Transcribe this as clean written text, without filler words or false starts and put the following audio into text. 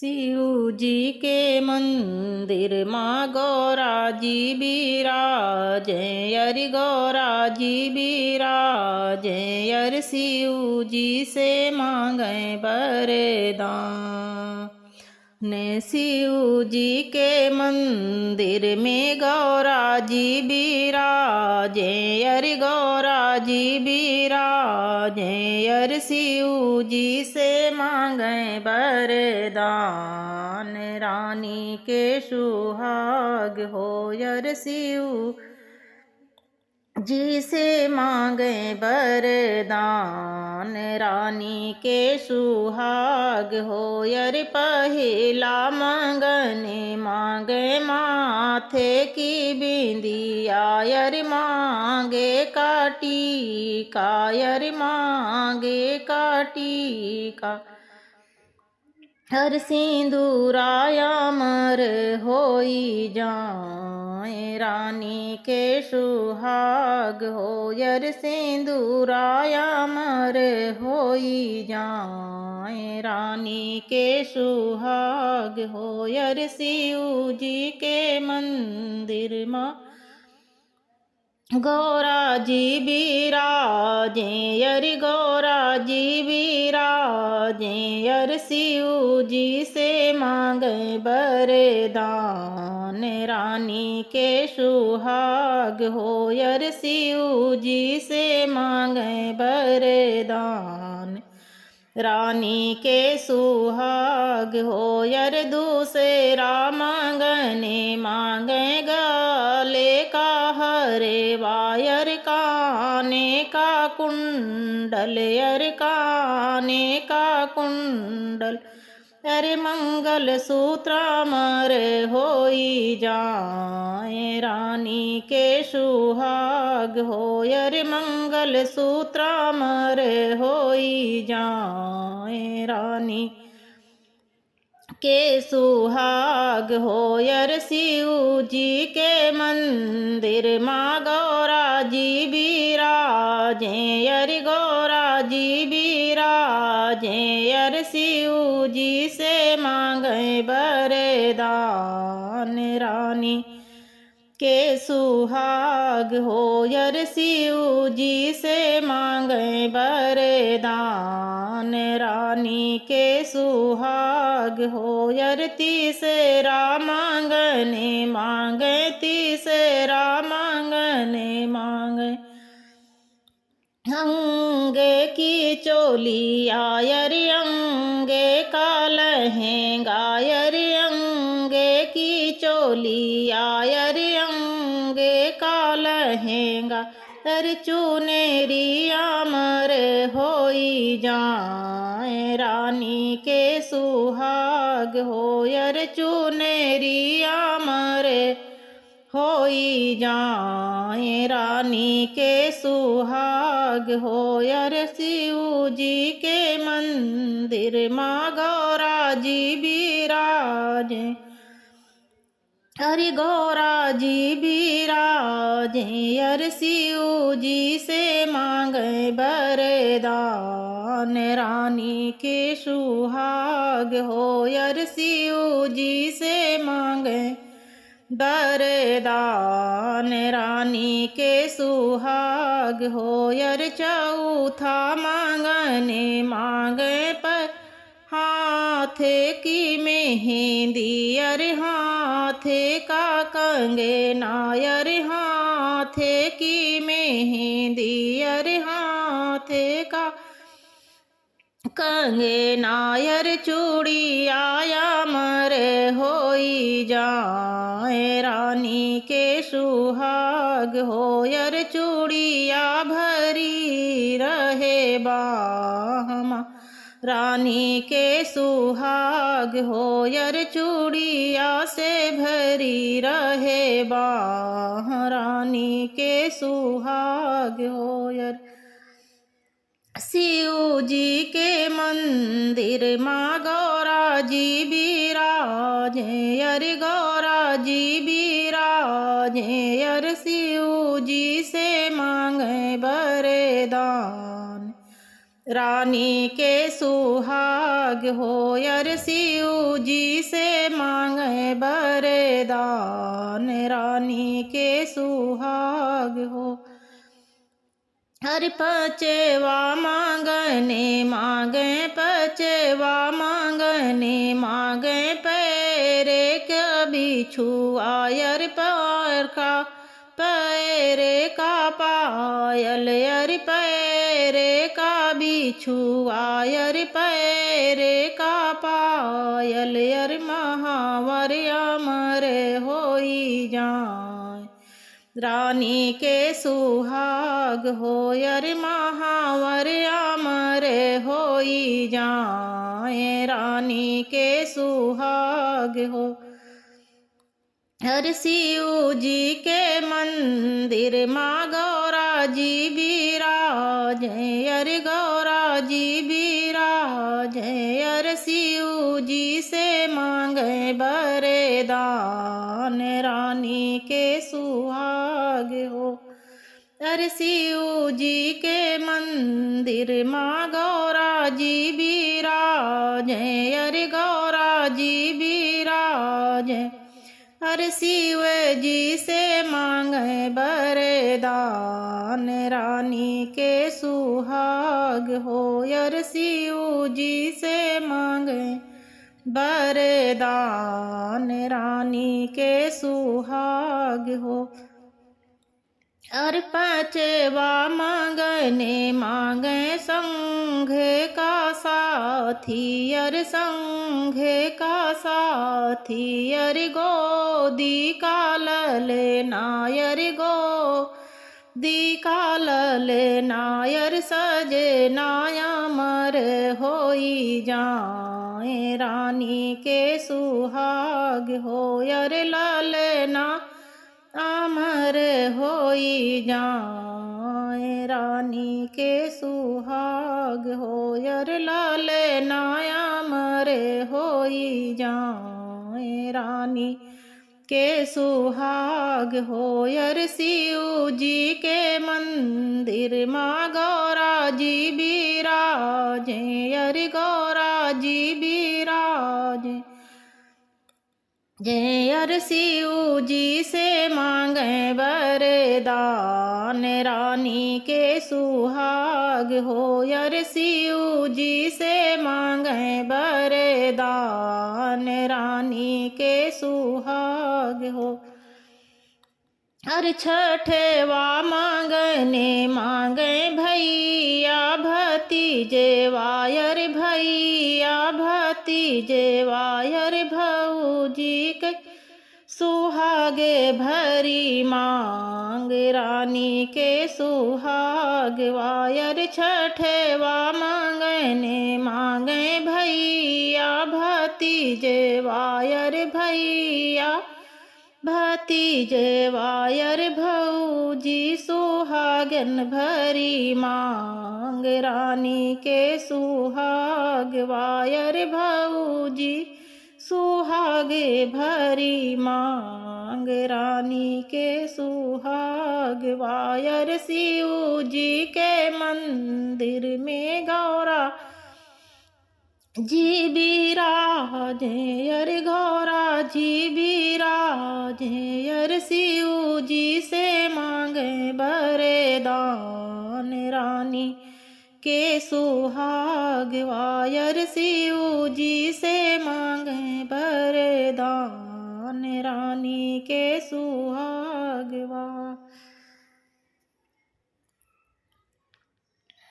शिव जी के मंदिर माँ गौरा जी बिराजे, अरि गौरा जी बिराजे, अरि शिव जी से मांगे वरदान। ने शिव जी के मंदिर में गौरा जी बिराजे, अरि गौरा जी बिराजे, अरि शिव जी से मांगे वरदान। रानी के सुहाग हो अरि शिव जी से मांगे वरदान। रानी के सुहाग हो अरि पहिला मंगन मांगे माथे की बिंदिया, अरि मांगे काटी का, अरि मांगे काटी का। हर सिंदूराया अमर होई जाए, रानी के सुहाग हो अरि सिंदूराया अमर होई जाए, रानी के सुहाग हो अरि शिव जी के मंदिर माँ गौरा जी बिराजे, अरि गौरा जी बिराजे, अरि शिव जी से मांगे वरदान। रानी के सुहाग हो अरि शिव जी से मांगे वरदान। रानी के सुहाग हो अरि दूसरा मांगने मांगे गले का हरे वायर, काने का कुंडल, अरि काने का कुंडल, अरे मंगल सूत्र अमर होई जाए, रानी के सुहाग हो अरि मंगल सूत्र अमर होई जाए, रानी के सुहाग हो अरि शिव जी के मंदिर माँ गौरा जी बिराजे, अरि गौरा जी बिराजे, अरि शिव जी से मांगे वरदान। रानी के सुहाग हो अरि शिव जी से मांगे वरदान। रानी के सुहाग हो अरि तीसरा मांगने मांगे, तीसरा मांगने मांगे अंगे की चोलिया, अरि अंगे का लहंगा, अरि अंगे की चोलिया, अरि अंगे का लहंगा, अरि चुनेरी अमर होई जाए, रानी के सुहाग हो अरि चुनेरी अमर होई जाए, रानी के सुहाग हो अरि शिव जी के मंदिर माँ गौरा जी बिराजे, अरि गौरा जी बिराजे, अरि शिव जी से मांगे वरदान। रानी के सुहाग हो अरि शिव जी से मांगे वरदान। रानी के सुहाग हो अरि चौथा मांगने मांगे पर हाथे की मेहंदी, अरि हाथे का कंगना, अरि हाथे की मेहंदी, अरि हाथे का कंगना, अरि चूड़िया अमर होई जाए, रानी के सुहाग हो अरि चूड़िया भरी रहे बाहमा, रानी के सुहाग हो अरि चूड़िया से भरी रहे बाह, रानी के सुहाग हो अरि शिव जी के मंदिर माँ गौरा जी बिराजे, अरि गौरा जी बिराजे, अरि शिव जी से मांगे वरदान। रानी के सुहाग हो यर शिव जी से मांगे वरदान। रानी के सुहाग हो हर पचेवा मांगने मांगे पचेवा मांगने मांगे पैरे का बिछुआ यर पैर का पैरे का पायल यर पैरे का बिछुआ यर पैरे का पायल यर महावर अमर होई जाए। रानी के सुहाग हो यर महावर अमर होई जाए। रानी के सुहाग हो हर शिव जी के मंदिर माँ गौरा जी विराज हर गौरा जी विराज हर शिव जी से मांगे वरदान। रानी के सुहाग हो हर शिव जी के मंदिर माँ गौरा जी विराज हर गौरा जी विराज हर शिव जी से मांगे वरदान। रानी के सुहाग हो यर शिव जी से मांगे वरदान। रानी के सुहाग हो हर पचेवा मांगने मांगे संघ का साथी अर संघ का साथी अर गोदी का ललनायर गोदी का ललनायर सजे नायमर होई जाए। रानी के सुहाग हो यर ललना अमर होई जाए। रानी के सुहाग हो यर ललना अमर होई जाए। रानी के सुहाग हो यर शिव जी के मंदिर माँ गौरा जी विराजे यर गौरा जी विराजे जय शिव जी से मांगे वरदान। रानी के सुहाग हो यर शिव जी से मांगे वरदान। रानी के सुहाग हो हर छठवा मांगने मांगे भैया भतीजे वायर भैया भतीजे वायर भौजी के सुहागे भरी मांग। रानी के सुहाग वायर छठवा मांगने मांगे भैया भतीजे वायर भैया भतीजे वायर भौजी सुहागन भरी मांग। रानी के सुहाग वायर भौजी सुहागे भरी मांग। रानी के सुहाग वायर शिव जी के मंदिर में गौरा जी विराजे यर गौरा जी विराजे यर शिव जी से मांगे वरदान। रानी के सुहाग वायर शिव जी से मांगे वरदान। रानी के सुहाग